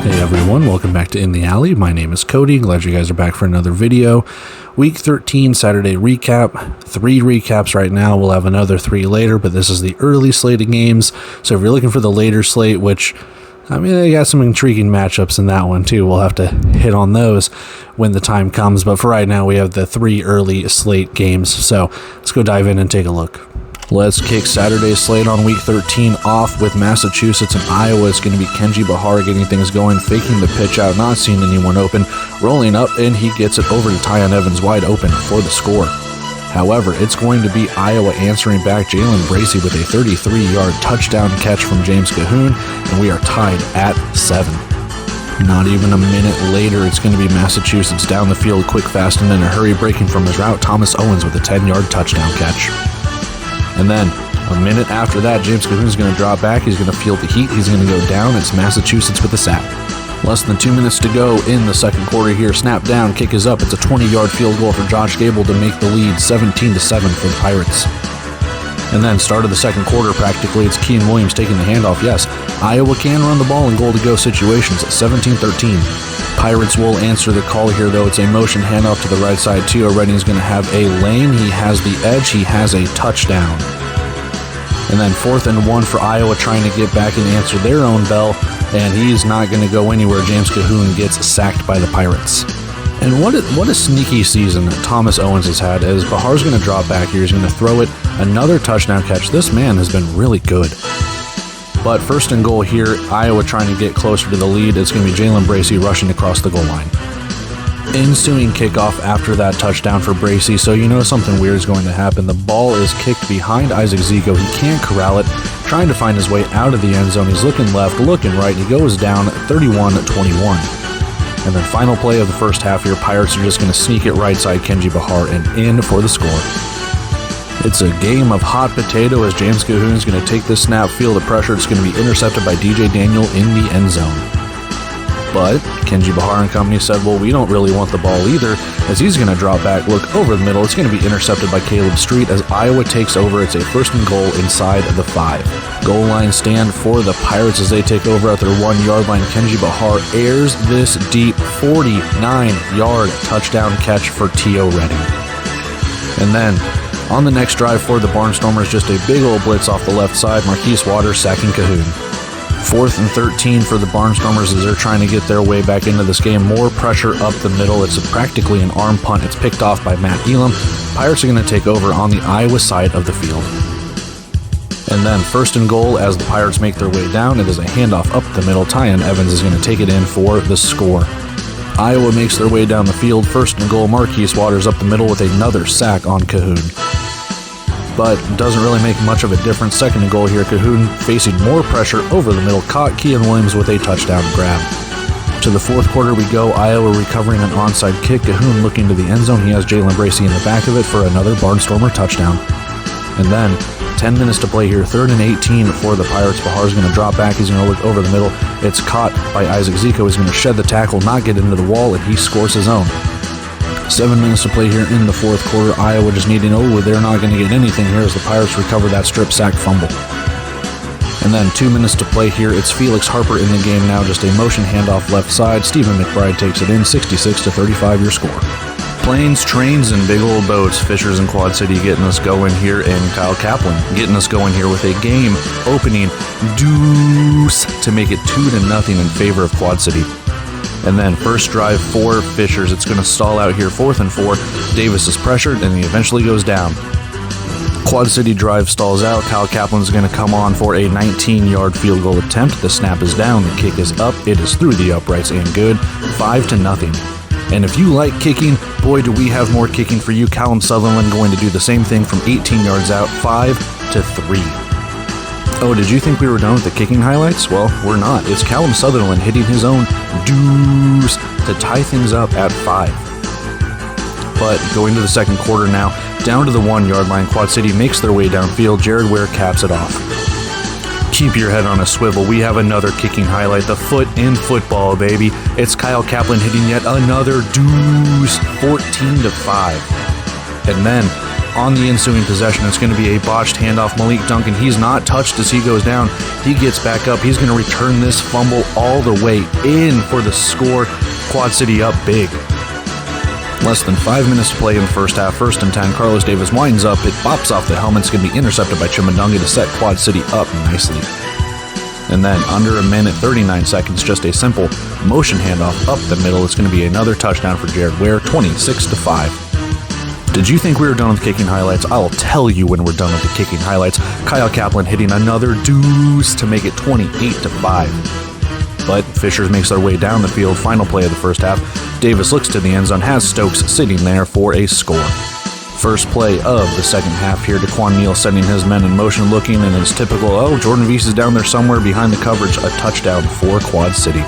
Hey everyone, welcome back to In the Alley. My name is Cody. Glad you guys are back for another video. Week 13 Saturday recap. 3 recaps right now. We'll have another 3 later, but this is the early slate of games. So if you're looking for the later slate, which, I mean, they got some intriguing matchups in that one too. We'll have to hit on those when the time comes. But for right now, we have the 3 early slate games. So let's go dive in and take a look. Let's kick Saturday's slate on Week 13 off with Massachusetts and Iowa. It's going to be Kenji Bahar getting things going, faking the pitch out, not seeing anyone open, rolling up, and he gets it over to Tyon Evans wide open for the score. However, it's going to be Iowa answering back. Jalen Bracey with a 33-yard touchdown catch from James Cahoon, and we are tied at 7. Not even a minute later, it's going to be Massachusetts down the field quick, fast, and in a hurry, breaking from his route. Thomas Owens with a 10-yard touchdown catch. And then, a minute after that, James Cahoon's going to drop back. He's going to feel the heat. He's going to go down. It's Massachusetts with the sack. Less than 2 minutes to go in the second quarter here. Snap down, kick is up. It's a 20-yard field goal for Josh Gable to make the lead 17-7 for the Pirates. And then, start of the second quarter, practically, it's Kean Williams taking the handoff. Yes, Iowa can run the ball in goal-to-go situations at 17-13. Pirates will answer the call here, though. It's a motion handoff to the right side. Tio Redding's going to have a lane. He has the edge. He has a touchdown. And then 4th and 1 for Iowa, trying to get back and answer their own bell. And he's not going to go anywhere. James Cahoon gets sacked by the Pirates. And what a sneaky season that Thomas Owens has had, as Bahar's going to drop back here. He's going to throw it. Another touchdown catch. This man has been really good. But 1st and goal here, Iowa trying to get closer to the lead. It's going to be Jalen Bracey rushing across the goal line. Ensuing kickoff after that touchdown for Bracey, so you know something weird is going to happen. The ball is kicked behind Isaac Zico. He can't corral it, trying to find his way out of the end zone. He's looking left, looking right. He goes down 31-21. And then final play of the first half here, Pirates are just going to sneak it right side Kenji Bahar and in for the score. It's a game of hot potato as James Cahoon is going to take this snap, feel the pressure. It's going to be intercepted by DJ Daniel in the end zone. But Kenji Bahar and company said, well, we don't really want the ball either, as he's going to drop back, look over the middle. It's going to be intercepted by Caleb Street as Iowa takes over. It's a 1st and goal inside of the 5. Goal line stand for the Pirates as they take over at their 1-yard line. Kenji Bahar airs this deep 49-yard touchdown catch for Tio Redding. And then on the next drive for the Barnstormers, just a big old blitz off the left side. Marquise Waters sacking Cahoon. 4th and 13 for the Barnstormers as they're trying to get their way back into this game. More pressure up the middle. It's practically an arm punt. It's picked off by Matt Elam. Pirates are going to take over on the Iowa side of the field. And then 1st and goal as the Pirates make their way down. It is a handoff up the middle. Tyon Evans is going to take it in for the score. Iowa makes their way down the field. 1st and goal. Marquise Waters up the middle with another sack on Cahoon. But doesn't really make much of a difference. 2nd and goal here. Cahoon facing more pressure over the middle. Caught Kean Williams with a touchdown grab. To the 4th quarter we go. Iowa recovering an onside kick. Cahoon looking to the end zone. He has Jalen Bracey in the back of it for another Barnstormer touchdown. And then 10 minutes to play here. 3rd and 18 for the Pirates. Bahar's going to drop back. He's going to look over the middle. It's caught by Isaac Zico. He's going to shed the tackle, not get into the wall, and he scores his own. 7 minutes to play here in the 4th quarter. Iowa just needing, they're not going to get anything here as the Pirates recover that strip sack fumble. And then 2 minutes to play here. It's Felix Harper in the game now. Just a motion handoff left side. Stephen McBride takes it in. 66-35 your score. Planes, trains, and big old boats. Fishers and Quad City getting us going here, and Kyle Kaplan getting us going here with a game opening deuce to make it 2-0 in favor of Quad City. And then first drive for Fishers. It's going to stall out here. 4th and 4. Davis is pressured, and he eventually goes down. Quad City drive stalls out. Kyle Kaplan's going to come on for a 19-yard field goal attempt. The snap is down. The kick is up. It is through the uprights and good. 5-0. And if you like kicking, boy, do we have more kicking for you. Callum Sutherland going to do the same thing from 18 yards out. 5-3. Oh, did you think we were done with the kicking highlights? Well, we're not. It's Callum Sutherland hitting his own deuce to tie things up at 5. But going to the second quarter now, down to the 1-yard line, Quad City makes their way downfield. Jared Ware caps it off. Keep your head on a swivel. We have another kicking highlight. The foot in football, baby. It's Kyle Kaplan hitting yet another deuce, 14-5. And then On the ensuing possession, it's going to be a botched handoff. Malik Duncan, he's not touched as he goes down. He gets back up. He's going to return this fumble all the way in for the score. Quad City up big. Less than 5 minutes to play in the first half. 1st and 10. Carlos Davis winds up. It bops off the helmet. It's going to be intercepted by Chimandunga to set Quad City up nicely. And then under a minute, 39 seconds, just a simple motion handoff up the middle. It's going to be another touchdown for Jared Ware, 26-5. Did you think we were done with the kicking highlights? I'll tell you when we're done with the kicking highlights. Kyle Kaplan hitting another deuce to make it 28-5. But Fishers makes their way down the field. Final play of the first half. Davis looks to the end zone, has Stokes sitting there for a score. First play of the second half here. DeQuan Neal sending his men in motion, looking, and it's typical, Jordan Vease is down there somewhere behind the coverage. A touchdown for Quad City.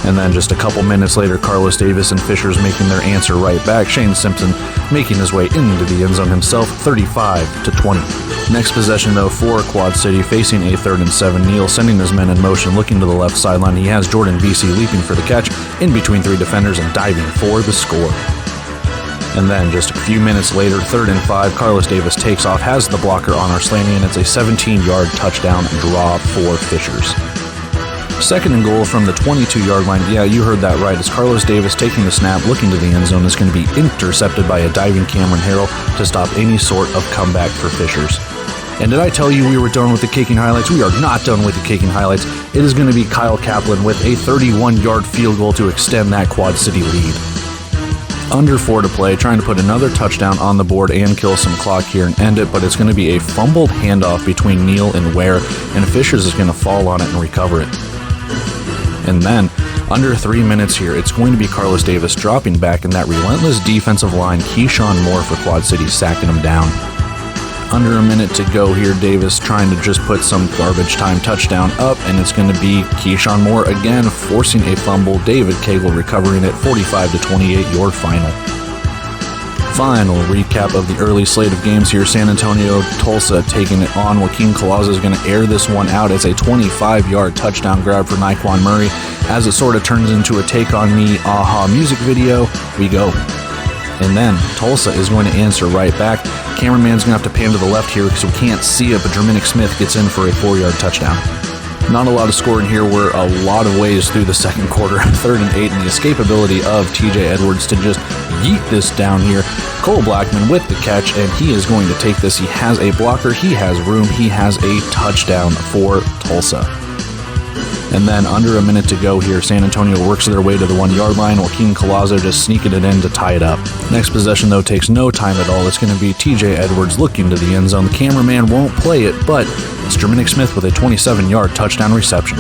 And then just a couple minutes later, Carlos Davis and Fishers making their answer right back. Shane Simpson making his way into the end zone himself, 35-20. Next possession, though, for Quad City, facing a 3rd and 7. Neal sending his men in motion, looking to the left sideline. He has Jordan Vease leaping for the catch in between 3 defenders and diving for the score. And then just a few minutes later, 3rd and 5, Carlos Davis takes off, has the blocker on our slanty, and it's a 17-yard touchdown draw for Fishers. 2nd and goal from the 22-yard line. Yeah, you heard that right. As Carlos Davis taking the snap, looking to the end zone, is going to be intercepted by a diving Cameron Harrell to stop any sort of comeback for Fishers. And did I tell you we were done with the kicking highlights? We are not done with the kicking highlights. It is going to be Kyle Kaplan with a 31-yard field goal to extend that Quad City lead. Under 4 to play, trying to put another touchdown on the board and kill some clock here and end it, but it's going to be a fumbled handoff between Neal and Ware, and Fishers is going to fall on it and recover it. And then, under 3 minutes here, it's going to be Carlos Davis dropping back in that relentless defensive line. Keyshawn Moore for Quad City sacking him down. Under a minute to go here, Davis trying to just put some garbage time touchdown up, and it's going to be Keyshawn Moore again forcing a fumble. David Cagle recovering it, 45-28, your final. Final recap of the early slate of games here. San Antonio, Tulsa taking it on. Joaquin Colazo is going to air this one out. It's a 25-yard touchdown grab for Naquan Murray. As it sort of turns into a Take On Me aha music video, we go. And then Tulsa is going to answer right back. Cameraman's going to have to pan to the left here because we can't see it, but Jerminic Smith gets in for a 4-yard touchdown. Not a lot of scoring here. We're a lot of ways through the second quarter. 3rd and 8, and the escapability of TJ Edwards to just yeet this down here. Cole Blackman with the catch, and he is going to take this. He has a blocker. He has room. He has a touchdown for Tulsa. And then under a minute to go here, San Antonio works their way to the 1-yard line. Joaquin Colazo just sneaking it in to tie it up. Next possession, though, takes no time at all. It's going to be TJ Edwards looking to the end zone. The cameraman won't play it, but it's Jerminic Smith with a 27-yard touchdown reception.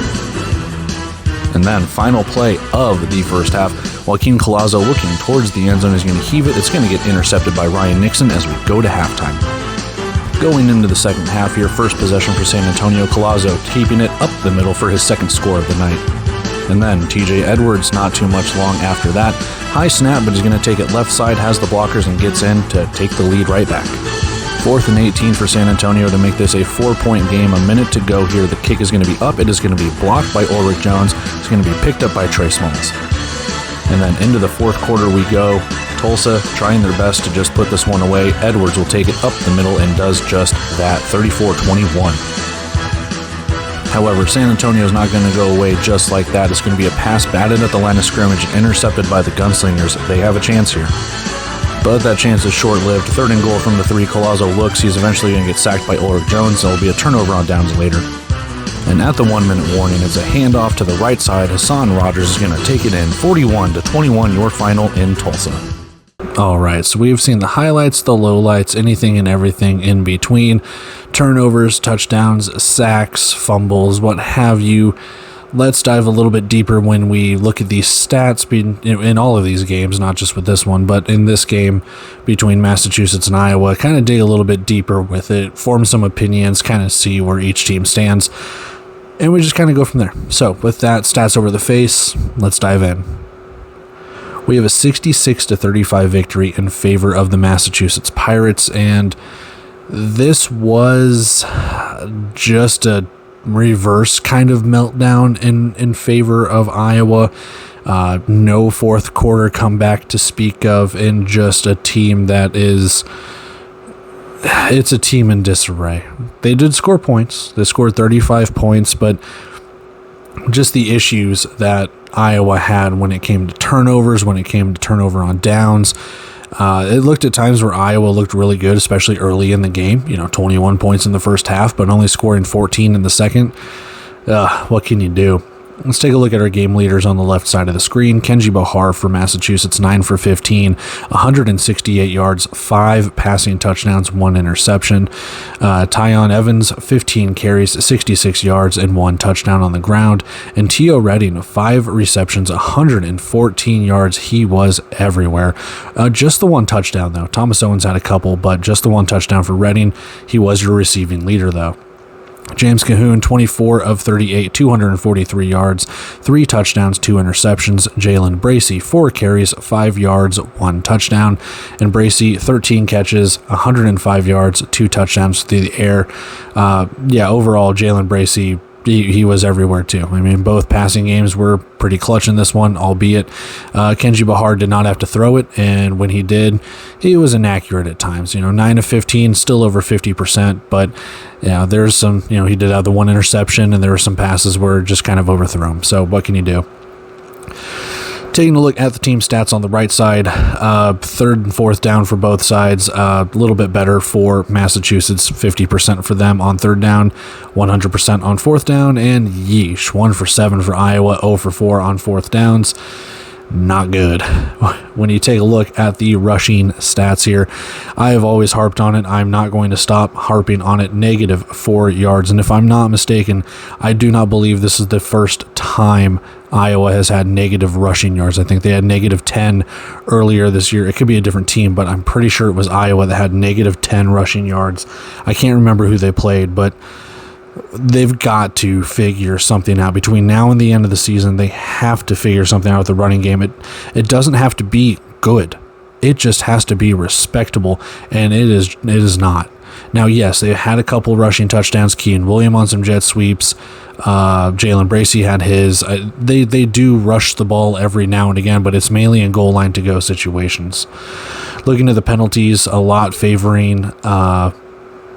And then final play of the first half, Joaquin Colazo looking towards the end zone is going to heave it. It's going to get intercepted by Ryan Nixon as we go to halftime. Going into the second half here, first possession for San Antonio, Colazo keeping it up the middle for his second score of the night. And then TJ Edwards, not too much long after that. High snap, but he's going to take it left side, has the blockers, and gets in to take the lead right back. 4th and 18 for San Antonio to make this a 4-point game. A minute to go here. The kick is going to be up. It is going to be blocked by Ulrich Jones. It's going to be picked up by Trey Smalls. And then into the fourth quarter we go. Tulsa trying their best to just put this one away. Edwards will take it up the middle and does just that, 34-21. However, San Antonio is not going to go away just like that. It's going to be a pass batted at the line of scrimmage, intercepted by the Gunslingers. They have a chance here. But that chance is short-lived. 3rd and goal from the 3. Colazo looks. He's eventually going to get sacked by Ulrich Jones. There will be a turnover on downs later. And at the 1-minute warning, it's a handoff to the right side. Hassan Rogers is going to take it in, 41-21, your final in Tulsa. All right, so we've seen the highlights, the lowlights, anything and everything in between. Turnovers, touchdowns, sacks, fumbles, what have you. Let's dive a little bit deeper when we look at these stats in all of these games, not just with this one, but in this game between Massachusetts and Iowa. Kind of dig a little bit deeper with it, form some opinions, kind of see where each team stands, and we just kind of go from there. So with that, stats over the face, let's dive in. We have a 66-35 victory in favor of the Massachusetts Pirates, and this was just a reverse kind of meltdown in favor of Iowa. No fourth quarter comeback to speak of, in just a team that it's a team in disarray. They did score points. They scored 35 points, but just the issues that Iowa had when it came to turnovers, when it came to turnover on downs. It looked at times where Iowa looked really good, especially early in the game. 21 points in the first half, but only scoring 14 in the second. What can you do? Let's take a look at our game leaders on the left side of the screen. Kenji Bahar for Massachusetts, 9 for 15, 168 yards, 5 passing touchdowns, 1 interception. Tyon Evans, 15 carries, 66 yards, and 1 touchdown on the ground. And Tio Redding, 5 receptions, 114 yards. He was everywhere. Just the 1 touchdown, though. Thomas Owens had a couple, but just the 1 touchdown for Redding. He was your receiving leader, though. James Cahoon, 24 of 38, 243 yards, 3 touchdowns, 2 interceptions. Jalen Bracey, 4 carries, 5 yards, 1 touchdown. And Bracey, 13 catches, 105 yards, 2 touchdowns through the air. Overall, Jalen Bracey, he was everywhere too. I mean, both passing games were pretty clutch in this one, albeit Kenji Bahar did not have to throw it, and when he did, he was inaccurate at times. 9 of 15, still over 50%, but there's some, he did have the 1 interception, and there were some passes where just kind of overthrown. So what can you do? Taking a look at the team stats on the right side, 3rd and 4th down for both sides, a little bit better for Massachusetts, 50% for them on 3rd down, 100% on 4th down, and 1 for 7 for Iowa, 0 for 4 on 4th downs. Not good. When you take a look at the rushing stats here, I have always harped on it. I'm not going to stop harping on it. -4 yards. And if I'm not mistaken, I do not believe this is the first time Iowa has had negative rushing yards. I think they had -10 earlier this year. It could be a different team, but I'm pretty sure it was Iowa that had -10 rushing yards. I can't remember who they played, but they've got to figure something out between now and the end of the season. They have to figure something out with the running game. It doesn't have to be good. It just has to be respectable, and it is not. Now, yes, they had a couple rushing touchdowns. Kean William on some jet sweeps. Jalen Bracey had his. They do rush the ball every now and again, but it's mainly in goal line to go situations. Looking at the penalties, a lot favoring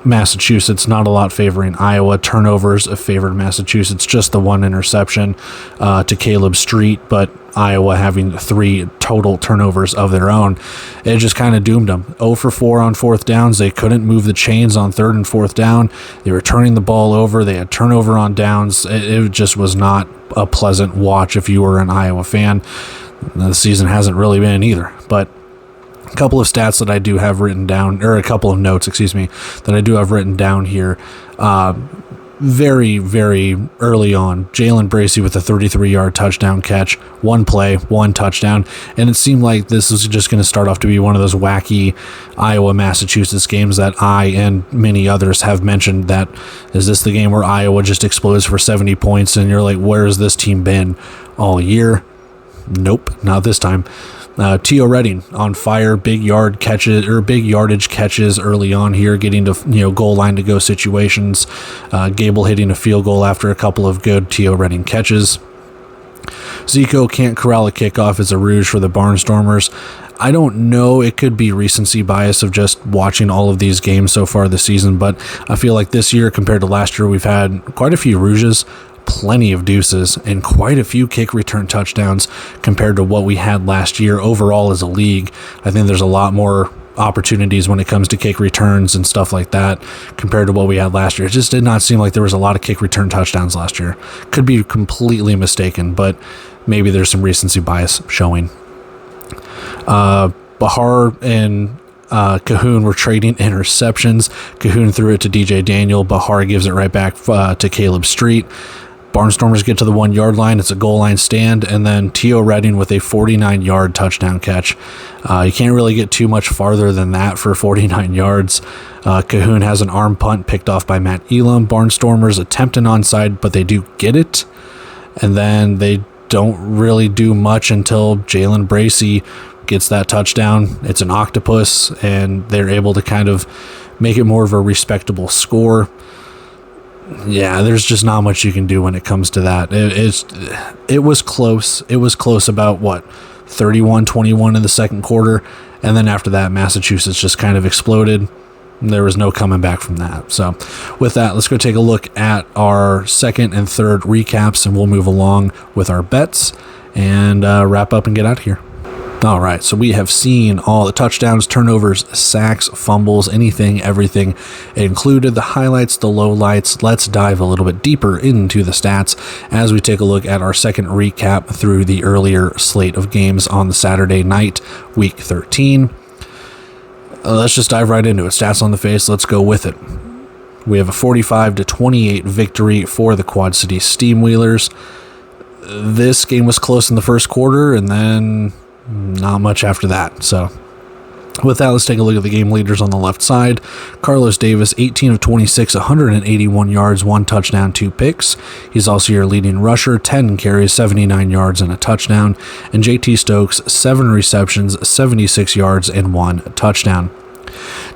Massachusetts, not a lot favoring Iowa. Turnovers favored Massachusetts, just the 1 interception to Caleb Street, but Iowa having 3 total turnovers of their own. It just kind of doomed them. 0 for 4 on 4th downs. They couldn't move the chains on 3rd and 4th down. They were turning the ball over. They had turnover on downs. It just was not a pleasant watch if you were an Iowa fan. The season hasn't really been either, but a couple of stats that I do have written down, or a couple of notes, that I do have written down here. Very, very early on, Jalen Bracey with a 33-yard touchdown catch, 1 play, 1 touchdown, and it seemed like this was just going to start off to be one of those wacky Iowa-Massachusetts games that I and many others have mentioned. That is this the game where Iowa just explodes for 70 points, and you're like, where has this team been all year? Nope, not this time. Tio Redding on fire, big yardage catches early on here, getting to goal line to go situations. Gable hitting a field goal after a couple of good Tio Redding catches. Zico can't corral a kickoff as a ruse for the Barnstormers. I don't know, it could be recency bias of just watching all of these games so far this season, but I feel like this year compared to last year, we've had quite a few ruses, plenty of deuces, and quite a few kick return touchdowns compared to what we had last year overall as a league. I think there's a lot more opportunities when it comes to kick returns and stuff like that compared to what we had last year. It just did not seem like there was a lot of kick return touchdowns last year. Could be completely mistaken, but maybe there's some recency bias showing. Bahar and Cahoon were trading interceptions. Cahoon threw it to DJ Daniel. Bahar gives it right back to Caleb Street. Barnstormers get to the 1 yard line. It's a goal line stand, and then Tio Redding with a 49-yard touchdown catch. You can't really get too much farther than that for 49 yards. Cahoon has an arm punt picked off by Matt Elam. Barnstormers attempt an onside, but they do get it, and then they don't really do much until Jalen Bracey gets that touchdown. It's an octopus, and they're able to kind of make it more of a respectable score. yeah, there's just not much you can do when it comes to that. It was close. It was close about, what, 31-21 in the second quarter. And then after that, Massachusetts just kind of exploded. There was no coming back from that. So with that, let's go take a look at our second and third recaps, and we'll move along with our bets and wrap up and get out of here. All right, so we have seen all the touchdowns, turnovers, sacks, fumbles, anything, everything. It included the highlights, the lowlights. Let's dive a little bit deeper into the stats as we take a look at our second recap through the earlier slate of games on the Saturday night, Week 13. Let's just dive right into it. Stats on the face, let's go with it. We have a 45-28 victory for the Quad City Steamwheelers. This game was close in the first quarter, and then not much after that. So with that, let's take a look at the game leaders on the left side. Carlos Davis, 18 of 26, 181 yards, 1 touchdown, 2 picks. He's also your leading rusher, 10 carries, 79 yards, and a touchdown. And JT Stokes, 7 receptions, 76 yards, and 1 touchdown.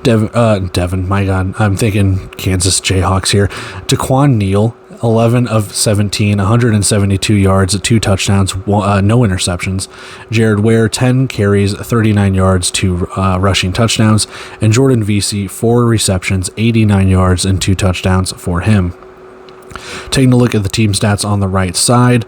Devin, my God, I'm thinking Kansas Jayhawks here. Taquan Neal, 11 of 17, 172 yards, 2 touchdowns, no interceptions. Jared Ware, 10 carries, 39 yards, 2 rushing touchdowns. And Jordan Vesey, 4 receptions, 89 yards, and 2 touchdowns for him. Taking a look at the team stats on the right side,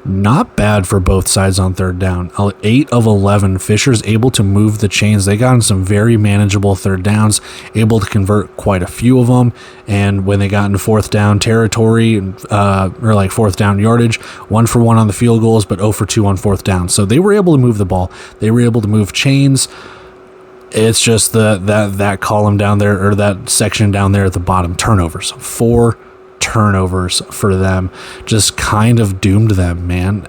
not bad for both sides on third down. 8 of 11. Fisher's able to move the chains. They got in some very manageable third downs, able to convert quite a few of them. And when they got into fourth down territory, or like fourth down yardage, 1 for 1 on the field goals, but 0 for 2 on fourth down. So they were able to move the ball. They were able to move chains. It's just that column down there, or that section down there at the bottom, turnovers. 4 turnovers for them, just kind of doomed them, man.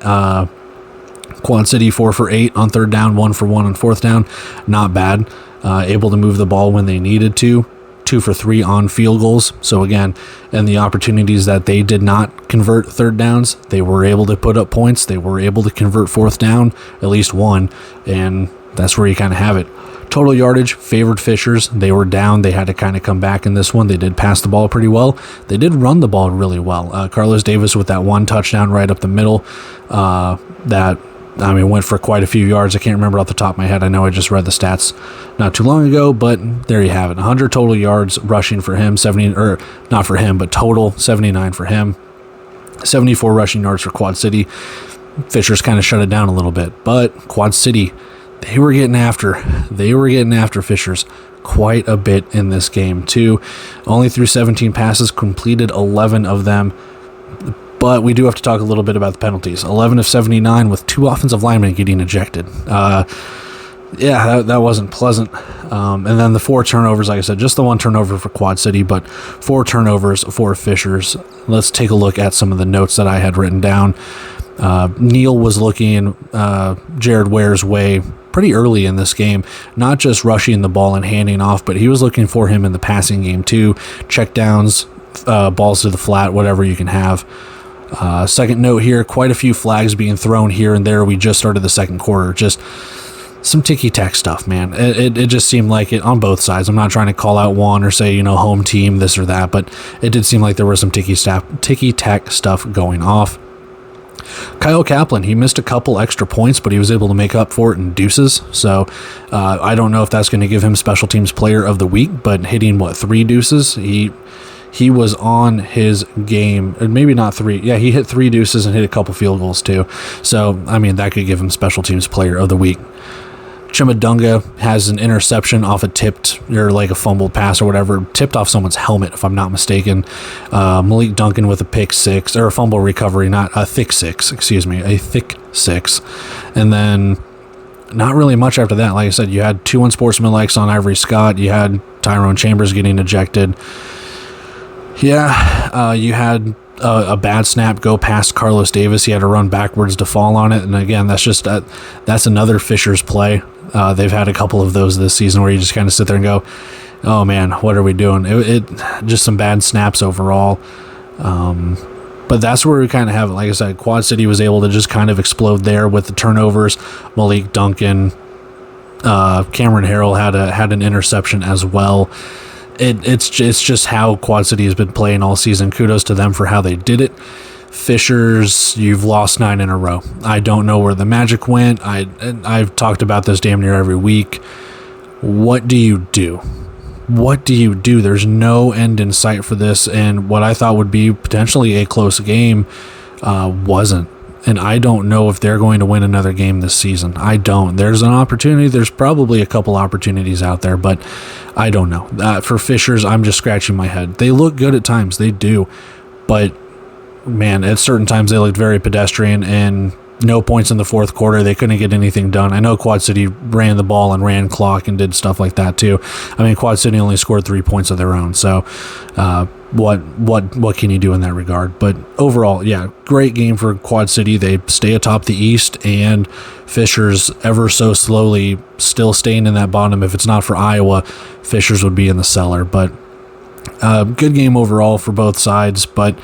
Quad City 4 for 8 on third down, 1 for 1 on fourth down, not bad. Able to move the ball when they needed to. 2 for 3 on field goals. So again, and the opportunities that they did not convert third downs, they were able to put up points. They were able to convert fourth down, at least one, and that's where you kind of have it. Total yardage favored Fishers. They were down. They had to kind of come back in this one. They did pass the ball pretty well. They did run the ball really well. Carlos Davis with that 1 touchdown right up the middle. Went for quite a few yards. I can't remember off the top of my head. I know I just read the stats not too long ago, but there you have it. 100 total yards rushing for him, 70, or not for him, but total 79 for him. 74 rushing yards for Quad City. Fishers kind of shut it down a little bit, but Quad City, they were getting after Fishers quite a bit in this game too. Only threw 17 passes, completed 11 of them. But we do have to talk a little bit about the penalties. 11 of 79 with 2 offensive linemen getting ejected. That wasn't pleasant. And then the 4 turnovers, like I said, just the 1 turnover for Quad City, but 4 turnovers for Fishers. Let's take a look at some of the notes that I had written down. Neal was looking Jared Ware's way pretty early in this game, not just rushing the ball and handing off, but he was looking for him in the passing game too. Check downs, balls to the flat, whatever you can have. Second note here, quite a few flags being thrown here and there. We just started the second quarter. Just some ticky-tack stuff, man. It just seemed like it on both sides. I'm not trying to call out one or say, home team, this or that, but it did seem like there was some ticky-tack stuff going off. Kyle Kaplan, he missed a couple extra points, but he was able to make up for it in deuces. So I don't know if that's going to give him special teams player of the week, but hitting 3 deuces, he was on his game. Maybe not 3. Yeah, he hit 3 deuces and hit a couple field goals too. So that could give him special teams player of the week. Chimadunga has an interception off a tipped, or like a fumbled pass or whatever, tipped off someone's helmet, if I'm not mistaken. Malik Duncan with a pick 6, or a fumble recovery, not a thick 6, a thick 6. And then not really much after that. Like I said, you had 2 unsportsmanlikes on Ivory Scott. You had Tyrone Chambers getting ejected. Yeah, you had a bad snap go past Carlos Davis. He had to run backwards to fall on it. And again, that's another Fishers play. They've had a couple of those this season where you just kind of sit there and go, oh man, what are we doing? It just some bad snaps overall. But that's where we kind of have it. Like I said, Quad City was able to just kind of explode there with the turnovers. Malik Duncan, Cameron Harrell had an interception as well. it's just how Quad City has been playing all season. Kudos to them for how they did it. Fishers, you've lost 9 in a row. I don't know where the magic went. I've talked about this damn near every week. What do you do? What do you do? There's no end in sight for this, and what I thought would be potentially a close game wasn't. And I don't know if they're going to win another game this season. I don't. There's an opportunity. There's probably a couple opportunities out there, but I don't know. For Fishers, I'm just scratching my head. They look good at times. They do. But man, at certain times they looked very pedestrian, and no points in the fourth quarter. They couldn't get anything done. I know Quad City ran the ball and ran clock and did stuff like that too. I mean, Quad City only scored 3 points of their own. So what can you do in that regard? But overall, yeah, great game for Quad City. They stay atop the East, and Fishers ever so slowly still staying in that bottom. If it's not for Iowa, Fishers would be in the cellar. But good game overall for both sides. But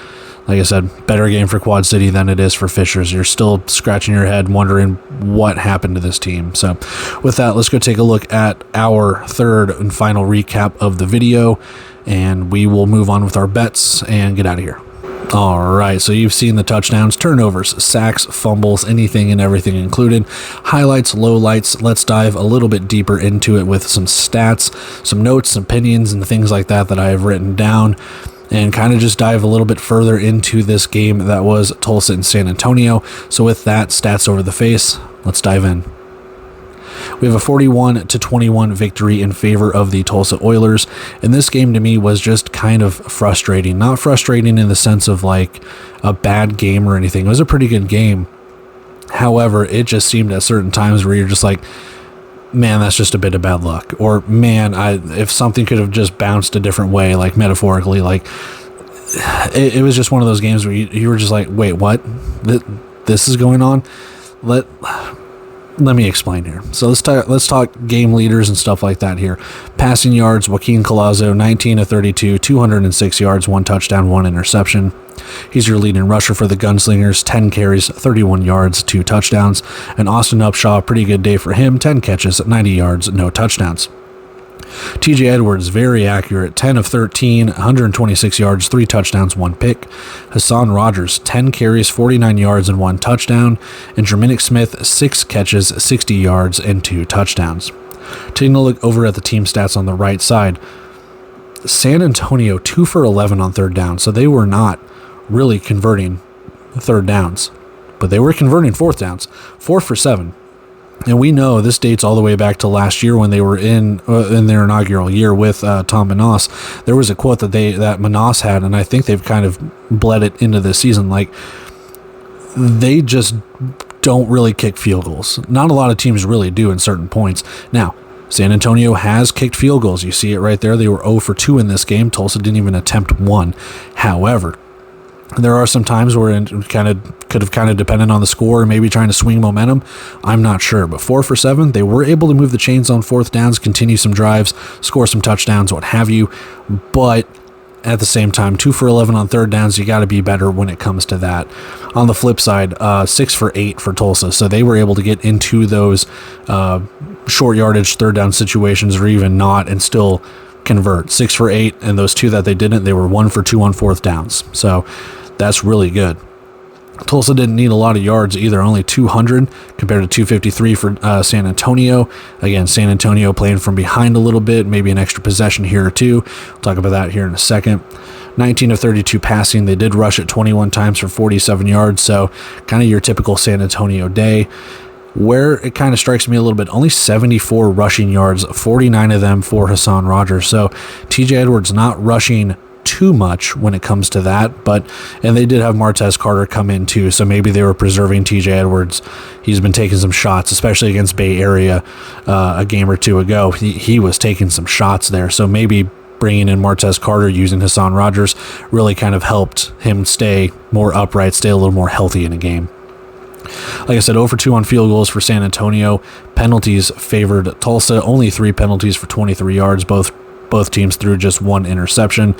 like I said, better game for Quad City than it is for Fishers. You're still scratching your head wondering what happened to this team. So with that, let's go take a look at our third and final recap of the video, and we will move on with our bets and get out of here. All right, so you've seen the touchdowns, turnovers, sacks, fumbles, anything and everything included. Highlights, lowlights. Let's dive a little bit deeper into it with some stats, some notes, some opinions, and things like that I have written down, and kind of just dive a little bit further into this game that was Tulsa and San Antonio. So with that, stats over the face, let's dive in. We have a 41-21 victory in favor of the Tulsa Oilers, and this game to me was just kind of frustrating. Not frustrating in the sense of like a bad game or anything. It was a pretty good game. However, it just seemed at certain times where you're just like, man, that's just a bit of bad luck. Or, man, if something could have just bounced a different way, like metaphorically, like it was just one of those games where you were just like, wait, what? This is going on? Let me explain here. So let's talk game leaders and stuff like that here. Passing yards, Joaquin Collazo, 19 of 32, 206 yards, 1 touchdown, 1 interception. He's your leading rusher for the Gunslingers, 10 carries, 31 yards, 2 touchdowns. And Austin Upshaw, pretty good day for him, 10 catches, 90 yards, no touchdowns. TJ Edwards, very accurate, 10 of 13, 126 yards, 3 touchdowns, 1 pick. Hassan Rogers, 10 carries, 49 yards, and 1 touchdown. And Jerminic Smith, 6 catches, 60 yards, and 2 touchdowns. Taking a look over at the team stats on the right side, San Antonio, 2 for 11 on third down, so they were not really converting third downs, but they were converting fourth downs, 4 for 7. And we know this dates all the way back to last year when they were in their inaugural year with Tom Manas. There was a quote that Manas had, and I think they've kind of bled it into this season. Like, they just don't really kick field goals. Not a lot of teams really do in certain points. Now, San Antonio has kicked field goals. You see it right there. They were 0 for 2 in this game. Tulsa didn't even attempt 1. However, there are some times where it could have depended on the score or maybe trying to swing momentum. I'm not sure. But 4 for 7, they were able to move the chains on fourth downs, continue some drives, score some touchdowns, what have you. But at the same time, 2 for 11 on third downs, you got to be better when it comes to that. On the flip side, 6 for 8 for Tulsa. So they were able to get into those short yardage third down situations or even not and still convert. 6 for 8, and those 2 that they didn't, they were 1 for 2 on fourth downs. So that's really good. Tulsa didn't need a lot of yards either, only 200 compared to 253 for San Antonio. Again, San Antonio playing from behind a little bit, maybe an extra possession here or two. We'll talk about that here in a second. 19 of 32 passing. They did rush it 21 times for 47 yards, so kind of your typical San Antonio day. Where it kind of strikes me a little bit, only 74 rushing yards, 49 of them for Hassan Rogers. So TJ Edwards not rushing too much when it comes to that, and they did have Martez Carter come in too, so maybe they were preserving TJ Edwards. He's been taking some shots, especially against Bay Area a game or two ago. He was taking some shots there, so maybe bringing in Martez Carter using Hassan Rogers really kind of helped him stay more upright, stay a little more healthy in a game. Like I said, 0 for 2 on field goals for San Antonio. Penalties favored Tulsa. Only 3 penalties for 23 yards. Both teams threw just 1 interception.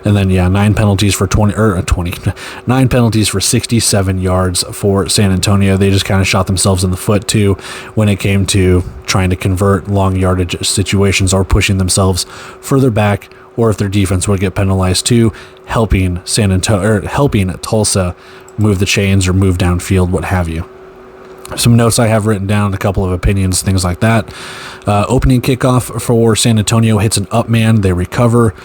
And then, 9 penalties for 9 penalties for 67 yards for San Antonio. They just kind of shot themselves in the foot, too, when it came to trying to convert long yardage situations or pushing themselves further back or if their defense would get penalized too, helping Tulsa move the chains or move downfield, what have you. Some notes I have written down, a couple of opinions, things like that. Opening kickoff for San Antonio hits an up man. They recover.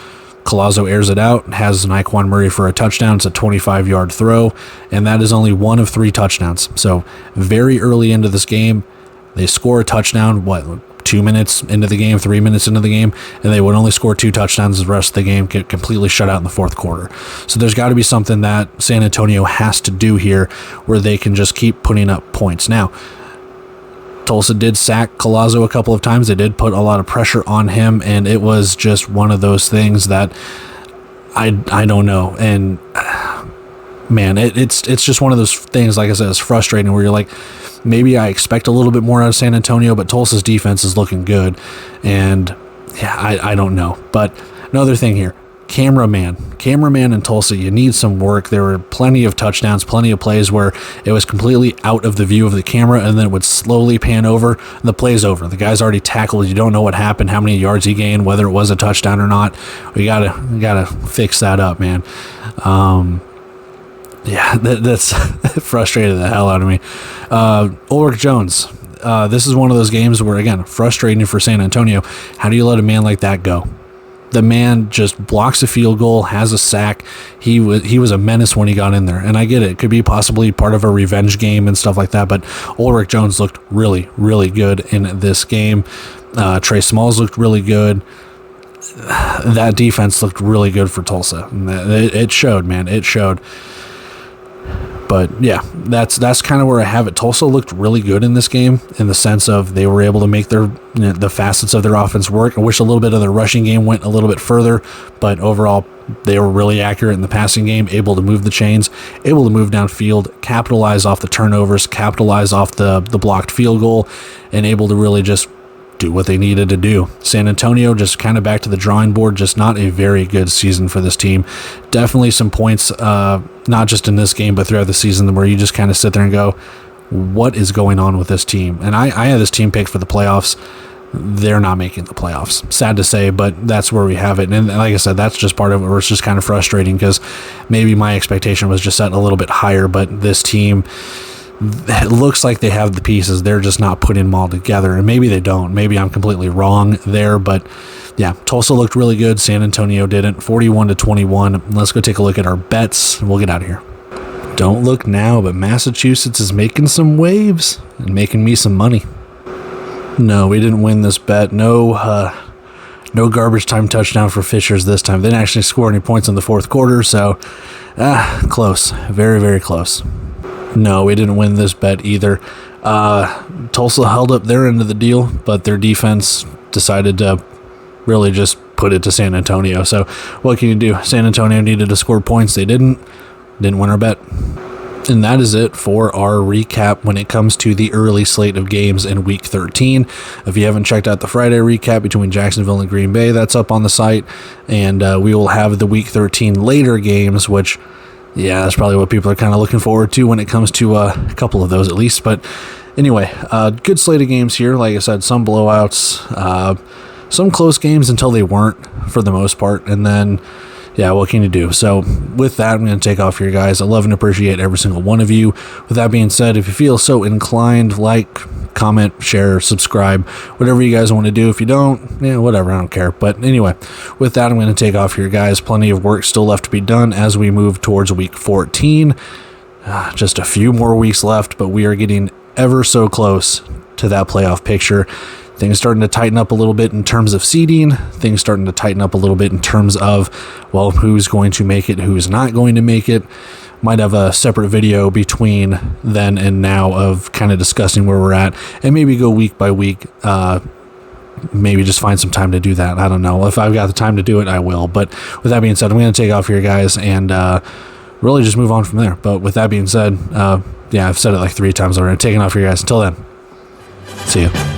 Collazo airs it out, has Naquan Murray for a touchdown. It's a 25-yard throw, and that is only one of 3 touchdowns. So very early into this game, they score a touchdown, 2 minutes into the game, 3 minutes into the game, and they would only score 2 touchdowns the rest of the game, get completely shut out in the fourth quarter. So there's got to be something that San Antonio has to do here where they can just keep putting up points. Now, Tulsa did sack Collazo a couple of times. They did put a lot of pressure on him, and it was just one of those things that I don't know. And man, it's just one of those things, like I said, it's frustrating where you're like, maybe I expect a little bit more out of San Antonio, but Tulsa's defense is looking good. And yeah, I don't know. But another thing here, cameraman in Tulsa, you need some work. There were plenty of touchdowns, plenty of plays where it was completely out of the view of the camera, and then it would slowly pan over, and the play's over. The guy's already tackled. You don't know what happened, how many yards he gained, whether it was a touchdown or not. We gotta fix that up, man. Yeah, that's frustrated the hell out of me. Ulrich Jones. This is one of those games where, again, frustrating for San Antonio. How do you let a man like that go? The man just blocks a field goal, has a sack. He was a menace when he got in there, and I get it. It could be possibly part of a revenge game and stuff like that, but Ulrich Jones looked really, really good in this game. Trey Smalls looked really good. That defense looked really good for Tulsa. It showed, man. It showed. But yeah, that's kind of where I have it. Tulsa looked really good in this game in the sense of they were able to make the facets of their offense work. I wish a little bit of their rushing game went a little bit further, but overall they were really accurate in the passing game, able to move the chains, able to move downfield, capitalize off the turnovers, capitalize off the blocked field goal, and able to really just do what they needed to do. San Antonio just kind of back to the drawing board, just not a very good season for this team. Definitely some points, not just in this game, but throughout the season where you just kind of sit there and go, what is going on with this team? And I had this team picked for the playoffs. They're not making the playoffs. Sad to say, but that's where we have it. And like I said, that's just part of it where it's just kind of frustrating because maybe my expectation was just set a little bit higher, but this team, it looks like they have the pieces. They're just not putting them all together, and maybe they don't. Maybe I'm completely wrong there, but yeah, Tulsa looked really good. San Antonio didn't. 41-21. Let's go take a look at our bets, and we'll get out of here. Don't look now, but Massachusetts is making some waves and making me some money. No, we didn't win this bet. No garbage time touchdown for Fishers this time. They didn't actually score any points in the fourth quarter, so close. Very, very close. No, we didn't win this bet either. Tulsa held up their end of the deal, but their defense decided to really just put it to San Antonio. So what can you do? San Antonio needed to score points. They didn't win our bet. And that is it for our recap when it comes to the early slate of games in Week 13. If you haven't checked out the Friday recap between Jacksonville and Green Bay, that's up on the site. And we will have the Week 13 later games, which, yeah, that's probably what people are kind of looking forward to when it comes to a couple of those at least. But anyway, good slate of games here. Like I said, some blowouts, some close games until they weren't for the most part. And then, yeah, what can you do? So with that, I'm going to take off here, guys. I love and appreciate every single one of you. With that being said, if you feel so inclined, like, comment, share, subscribe, whatever you guys want to do. If you don't, yeah, whatever, I don't care. But anyway, with that, I'm going to take off here, guys. Plenty of work still left to be done as we move towards Week 14. Just a few more weeks left, but we are getting ever so close to that playoff picture. Things starting to tighten up a little bit in terms of seeding. Things starting to tighten up a little bit in terms of, well, who's going to make it, who's not going to make it. Might have a separate video between then and now of kind of discussing where we're at, and maybe go week by week. Maybe just find some time to do that. I don't know. If I've got the time to do it, I will. But with that being said, I'm going to take off here, guys, and really just move on from there. But with that being said, yeah, I've said it like 3 times already. I'm taking off here, guys. Until then, see you.